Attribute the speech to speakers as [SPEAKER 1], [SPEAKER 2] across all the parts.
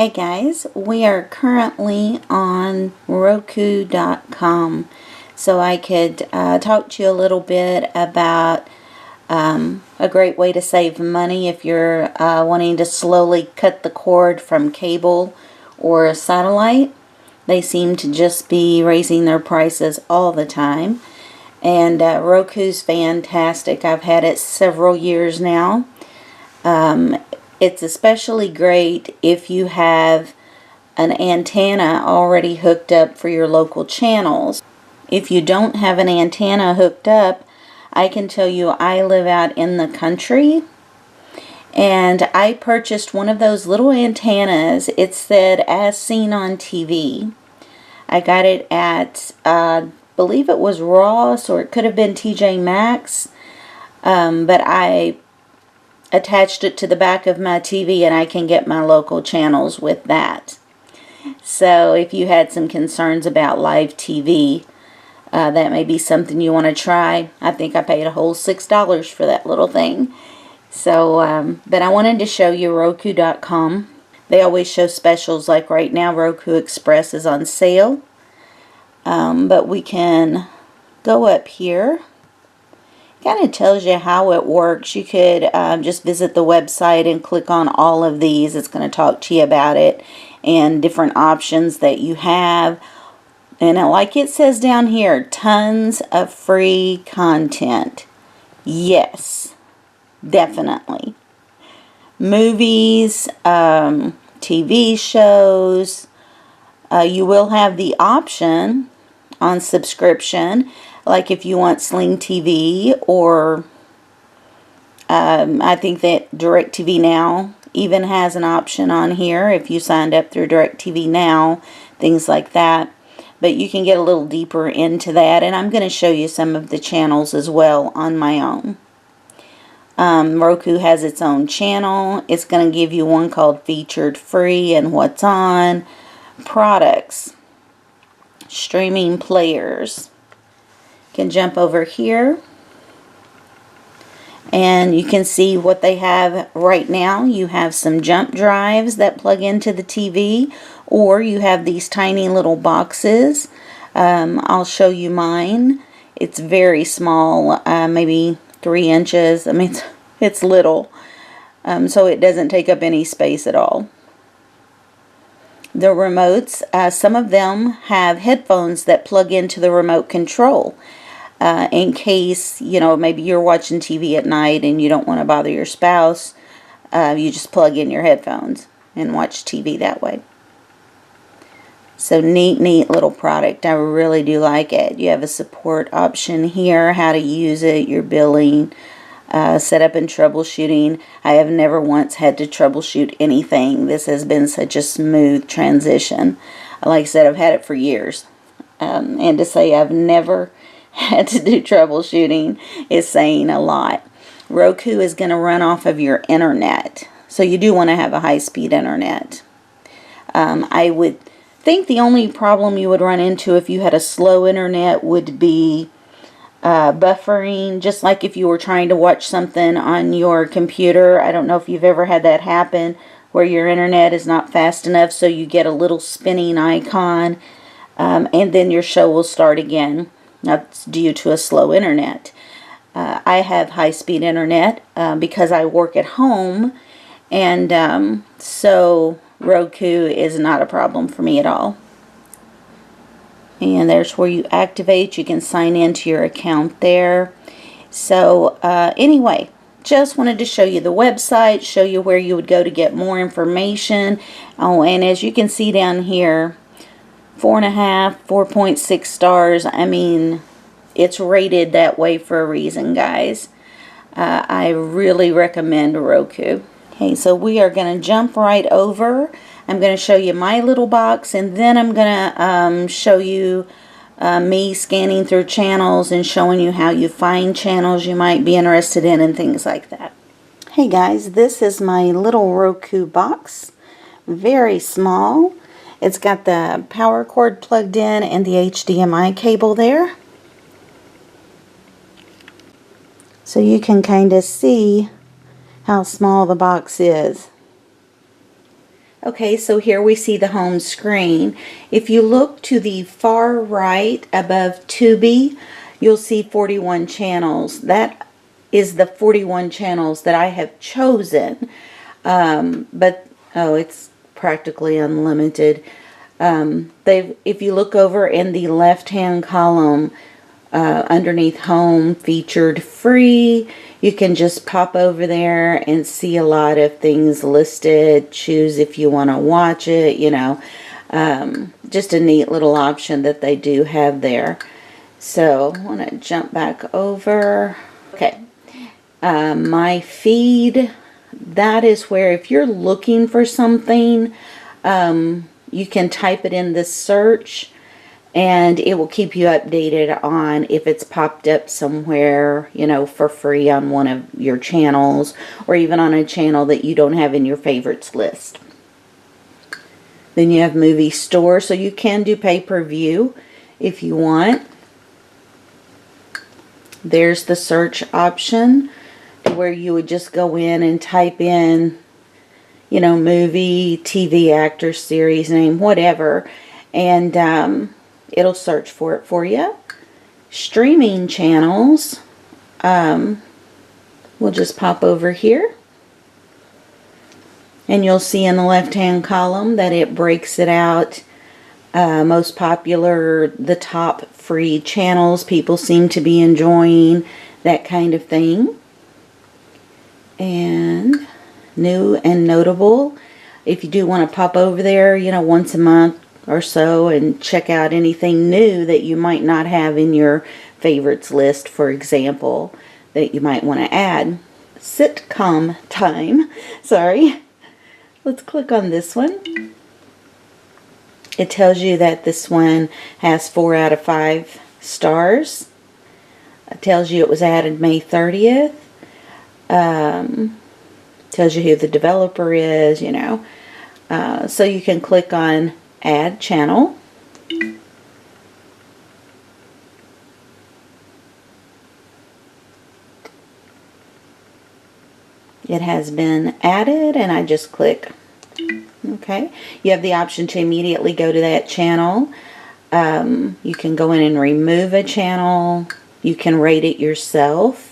[SPEAKER 1] Hey guys, we are currently on Roku.com, so I could talk to you a little bit about a great way to save money if you're wanting to slowly cut the cord from cable or satellite. They seem to just be raising their prices all the time, and Roku's fantastic. I've had it several years now. It's especially great if you have an antenna already hooked up for your local channels. If you don't have an antenna hooked up, I can tell you I live out in the country, and I purchased one of those little antennas. It said as seen on TV. I got it at, I believe it was Ross, or it could have been TJ Maxx, but I attached it to the back of my TV and I can get my local channels with that. So if you had some concerns about live TV, that may be something you want to try. I think I paid a whole $6 for that little thing. So, but I wanted to show you Roku.com. They always show specials, like right now Roku Express is on sale. But we can go up here. Kind of tells you how it works. You could just visit the website and click on all of these. It's going to talk to you about it and different options that you have. And like it says down here, tons of free content. Yes, definitely. Movies, TV shows. You will have the option on subscription, like if you want Sling TV, or I think that DirecTV Now even has an option on here if you signed up through DirecTV Now, things like that. But you can get a little deeper into that, and I'm going to show you some of the channels as well on my own. Roku has its own channel. It's going to give you one called Featured Free and What's On, Products, Streaming Players. Can jump over here and you can see what they have right now. You have some jump drives that plug into the TV, or you have these tiny little boxes. I'll show you mine. It's very small, maybe 3 inches. I mean, it's little, so it doesn't take up any space at all. The remotes, some of them have headphones that plug into the remote control. In case, you know, maybe you're watching TV at night and you don't want to bother your spouse, you just plug in your headphones and watch TV that way. So neat little product. I really do like it. You have a support option here, how to use it, your billing, setup and troubleshooting. I have never once had to troubleshoot anything. This has been such a smooth transition. Like I said, I've had it for years. And to say I've never had to do troubleshooting is saying a lot. Roku is going to run off of your internet, so you do want to have a high-speed internet. I would think the only problem you would run into if you had a slow internet would be buffering, just like if you were trying to watch something on your computer. I don't know if you've ever had that happen, where your internet is not fast enough, so you get a little spinning icon, and then your show will start again. That's due to a slow internet. I have high-speed internet because I work at home, and so Roku is not a problem for me at all. And there's where you activate. You can sign into your account there. So anyway, just wanted to show you the website, show you where you would go to get more information. Oh, and as you can see down here, 4.5, 4.6 stars. I mean, it's rated that way for a reason, guys. I really recommend Roku. Okay, so we are going to jump right over. I'm going to show you my little box, and then I'm going to show you me scanning through channels and showing you how you find channels you might be interested in and things like that. Hey guys, this is my little Roku box. Very small. It's got the power cord plugged in and the HDMI cable there. So you can kind of see how small the box is. Okay, so here we see the home screen. If you look to the far right above Tubi, you'll see 41 channels. That is the 41 channels that I have chosen. But, oh, it's practically unlimited. If you look over in the left-hand column, underneath home, featured free, you can just pop over there and see a lot of things listed. Choose if you want to watch it, you know. Just a neat little option that they do have there. So I want to jump back over. Okay, my feed, that is where if you're looking for something, you can type it in the search and it will keep you updated on if it's popped up somewhere, you know, for free on one of your channels, or even on a channel that you don't have in your favorites list. Then you have movie store, so you can do pay-per-view if you want. There's the search option where you would just go in and type in, you know, movie, TV actor, series name, whatever, and it'll search for it for you. Streaming channels, we'll just pop over here. And you'll see in the left-hand column that it breaks it out. Most popular, the top free channels people seem to be enjoying, that kind of thing. And new and notable. If you do want to pop over there, you know, once a month or so and check out anything new that you might not have in your favorites list, for example, that you might want to add. Sitcom time. Sorry. Let's click on this one. It tells you that this one has 4 out of 5 stars. It tells you it was added May 30th. Tells you who the developer is, you know. So you can click on Add Channel. It has been added, and I just click. Okay. You have the option to immediately go to that channel. You can go in and remove a channel. You can rate it yourself.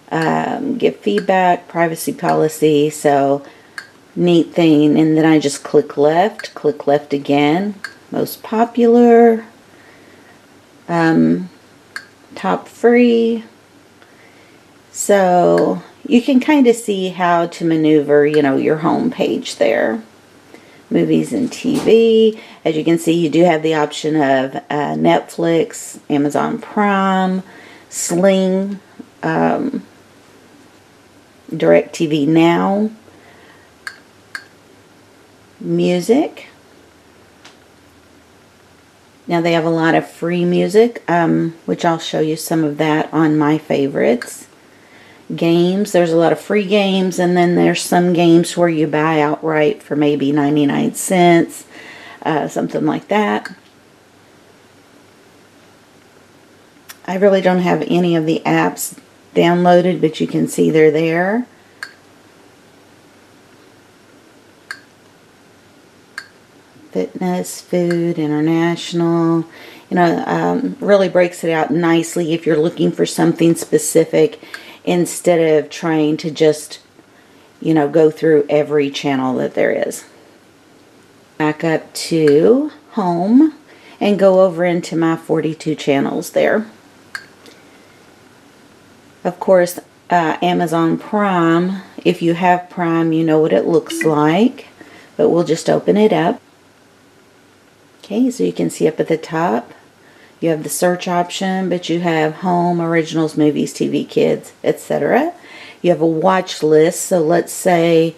[SPEAKER 1] Give feedback, privacy policy. So, neat thing. And then I just click left again. Most popular. Top free. So you can kind of see how to maneuver, you know, your home page there. Movies and TV. As you can see, you do have the option of Netflix, Amazon Prime, Sling, DirecTV Now, music. Now they have a lot of free music, which I'll show you some of that on my favorites. Games, there's a lot of free games, and then there's some games where you buy outright for maybe 99 cents, something like that. I really don't have any of the apps downloaded, but you can see they're there. Fitness, food, international, you know, really breaks it out nicely if you're looking for something specific instead of trying to just, you know, go through every channel that there is. Back up to home and go over into my 42 channels there. Of course, Amazon Prime, if you have Prime, you know what it looks like, but we'll just open it up. Okay, so you can see up at the top, you have the search option, but you have home, originals, movies, TV, kids, etc. You have a watch list, so let's say,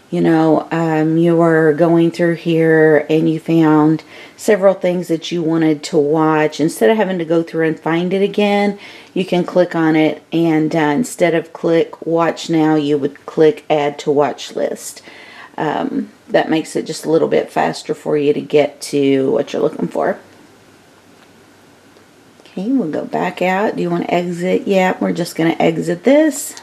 [SPEAKER 1] you know, you were going through here and you found several things that you wanted to watch. Instead of having to go through and find it again, you can click on it, and instead of click watch now, you would click add to watch list. That makes it just a little bit faster for you to get to what you're looking for. Okay, we'll go back out. Do you want to exit? Yeah, we're just going to exit this.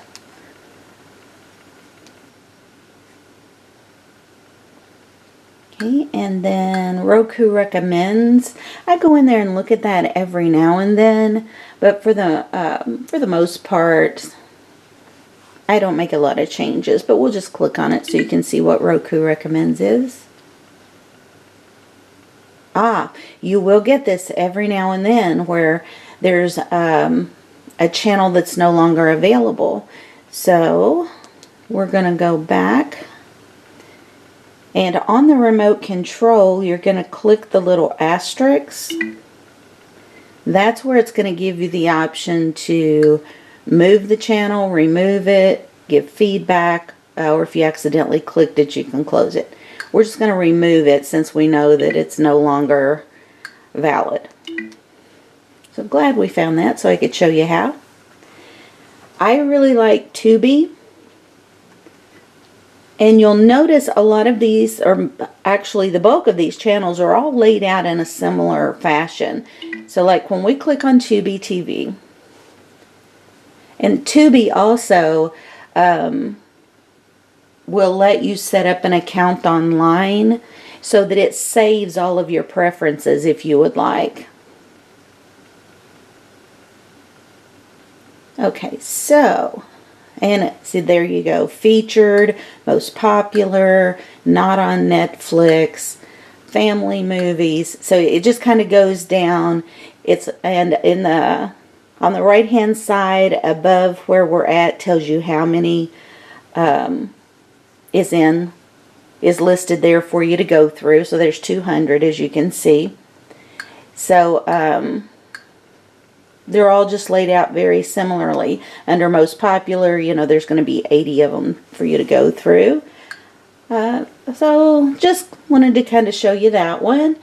[SPEAKER 1] Okay, and then Roku Recommends. I go in there and look at that every now and then, but for the most part, I don't make a lot of changes. But we'll just click on it so you can see what Roku Recommends is. You will get this every now and then where there's a channel that's no longer available. So we're going to go back, and on the remote control you're going to click the little asterisk. That's where it's going to give you the option to move the channel, remove it, give feedback, or if you accidentally clicked it, you can close it. We're just going to remove it since we know that it's no longer valid. So glad we found that so I could show you how. I really like Tubi. And you'll notice a lot of these, or actually the bulk of these channels, are all laid out in a similar fashion. So like when we click on Tubi TV, and Tubi also will let you set up an account online so that it saves all of your preferences if you would like. Okay, so, and see, there you go. Featured, most popular, not on Netflix, family movies. So it just kind of goes down. And on the right hand side above where we're at tells you how many is listed there for you to go through. So there's 200, as you can see. So they're all just laid out very similarly. Under most popular, you know, there's going to be 80 of them for you to go through. So just wanted to kind of show you that one.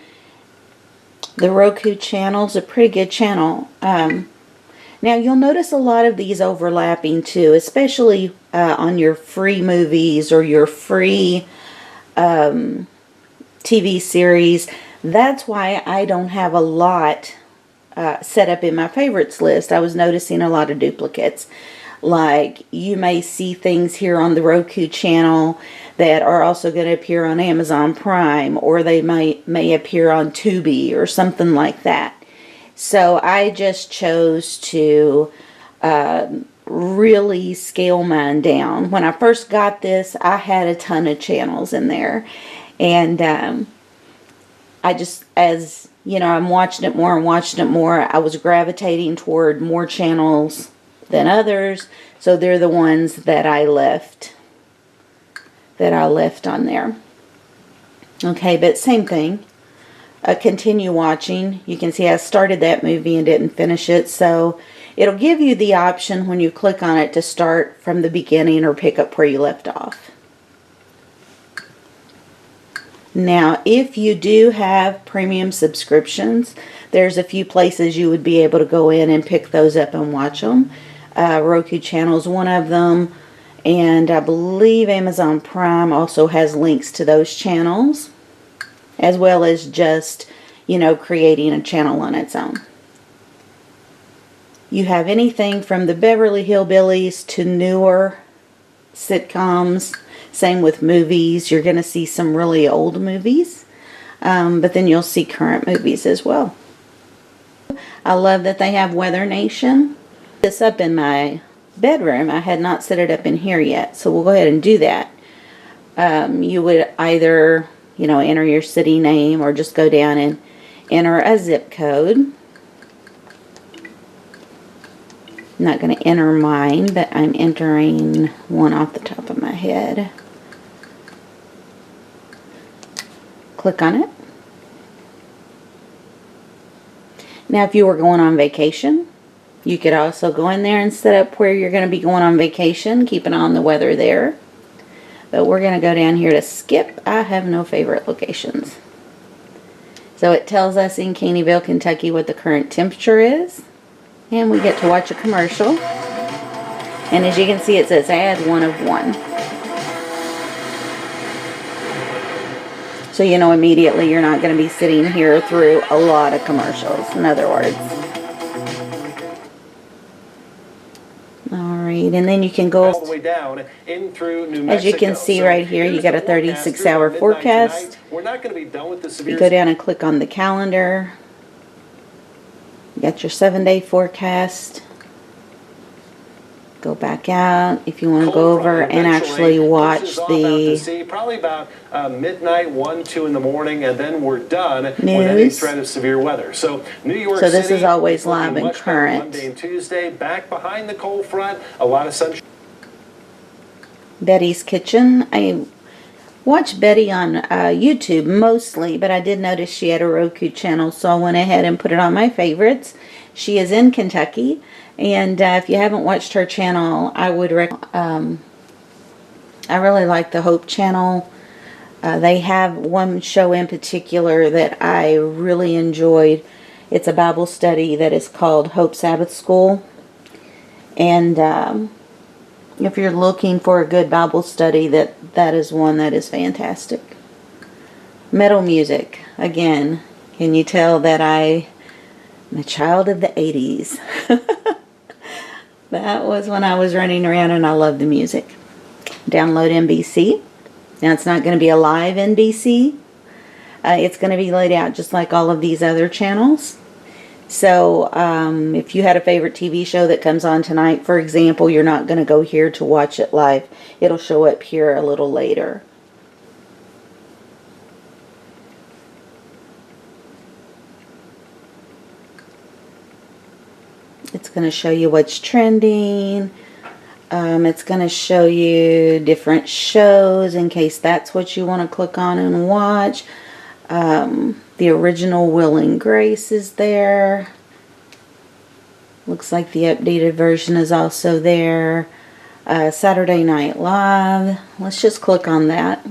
[SPEAKER 1] The Roku channel's a pretty good channel. Now you'll notice a lot of these overlapping too, especially on your free movies or your free TV series. That's why I don't have a lot set up in my favorites list. I was noticing a lot of duplicates. Like you may see things here on the Roku channel that are also going to appear on Amazon Prime, or they may appear on Tubi or something like that. So I just chose to really scale mine down. When I first got this, I had a ton of channels in there, and I just, as you know, I'm watching it more and watching it more, I was gravitating toward more channels than others, so they're the ones that I left on there. Okay, but same thing. Continue watching. You can see I started that movie and didn't finish it, so it'll give you the option when you click on it to start from the beginning or pick up where you left off. Now, if you do have premium subscriptions, there's a few places you would be able to go in and pick those up and watch them. Roku channel is one of them, and I believe Amazon Prime also has links to those channels, as well as just, you know, creating a channel on its own. You have anything from the Beverly Hillbillies to newer sitcoms. Same with movies. You're going to see some really old movies, but then you'll see current movies as well. I love that they have Weather Nation. This up in my bedroom. I had not set it up in here yet, so we'll go ahead and do that. You would either, you know, enter your city name or just go down and enter a zip code. I'm not going to enter mine, but I'm entering one off the top of my head. Click on it. Now, if you were going on vacation, you could also go in there and set up where you're going to be going on vacation, keep an eye on the weather there. But we're going to go down here to skip. I have no favorite locations. So it tells us in Caneyville, Kentucky what the current temperature is. And we get to watch a commercial. And as you can see, it says add 1 of 1. So you know immediately you're not going to be sitting here through a lot of commercials, in other words. Alrighty. speed, and then you can go
[SPEAKER 2] all the way down in through New Mexico.
[SPEAKER 1] As you can see right here, you got a 36-hour forecast.
[SPEAKER 2] We're not going to be done with the severe.
[SPEAKER 1] You go down and click on the calendar. You got your 7-day forecast. Go back out if you want to go over and actually watch the
[SPEAKER 2] probably about midnight, 1, 2 in the morning, and then we're done with
[SPEAKER 1] news.
[SPEAKER 2] Any threat of severe weather. So New York
[SPEAKER 1] So this
[SPEAKER 2] City
[SPEAKER 1] is always live and current.
[SPEAKER 2] Monday and Tuesday, back behind the cold front, a lot of sunshine.
[SPEAKER 1] Betty's Kitchen. I watch Betty on YouTube mostly, but I did notice she had a Roku channel, so I went ahead and put it on my favorites. She is in Kentucky, and if you haven't watched her channel, I would recommend. I really like the Hope channel. They have one show in particular that I really enjoyed. It's a Bible study that is called Hope Sabbath School, and if you're looking for a good Bible study, that is one that is fantastic. Metal music. Again, can you tell that I'm a child of the 80s? That was when I was running around and I loved the music. Download NBC. Now it's not going to be a live NBC. It's going to be laid out just like all of these other channels. So if you had a favorite TV show that comes on tonight, for example, you're not going to go here to watch it live. It'll show up here a little later. It's going to show you what's trending. It's going to show you different shows in case that's what you want to click on and watch. The original Will and Grace is there. Looks like the updated version is also there. Saturday Night Live. Let's just click on that.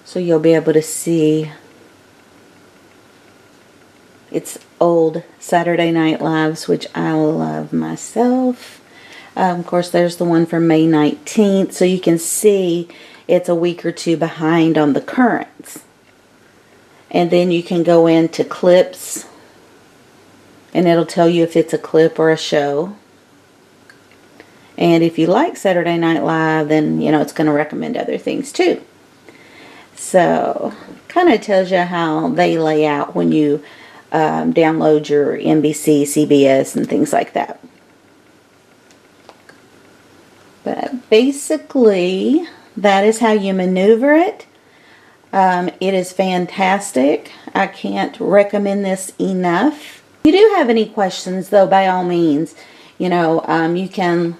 [SPEAKER 1] So you'll be able to see it's old Saturday Night Lives, which I love myself. Of course, there's the one from May 19th. So you can see it's a week or two behind on the currents. And then you can go into clips, and it'll tell you if it's a clip or a show. And if you like Saturday Night Live, then you know it's going to recommend other things too. So kind of tells you how they lay out when you download your NBC, CBS, and things like that. But basically, that is how you maneuver it. It is fantastic. I can't recommend this enough. If you do have any questions, though, by all means, you know, you can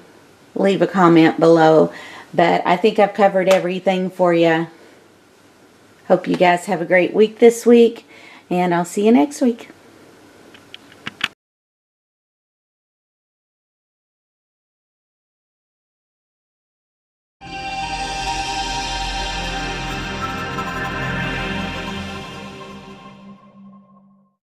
[SPEAKER 1] leave a comment below. But I think I've covered everything for you. Hope you guys have a great week this week, and I'll see you next week.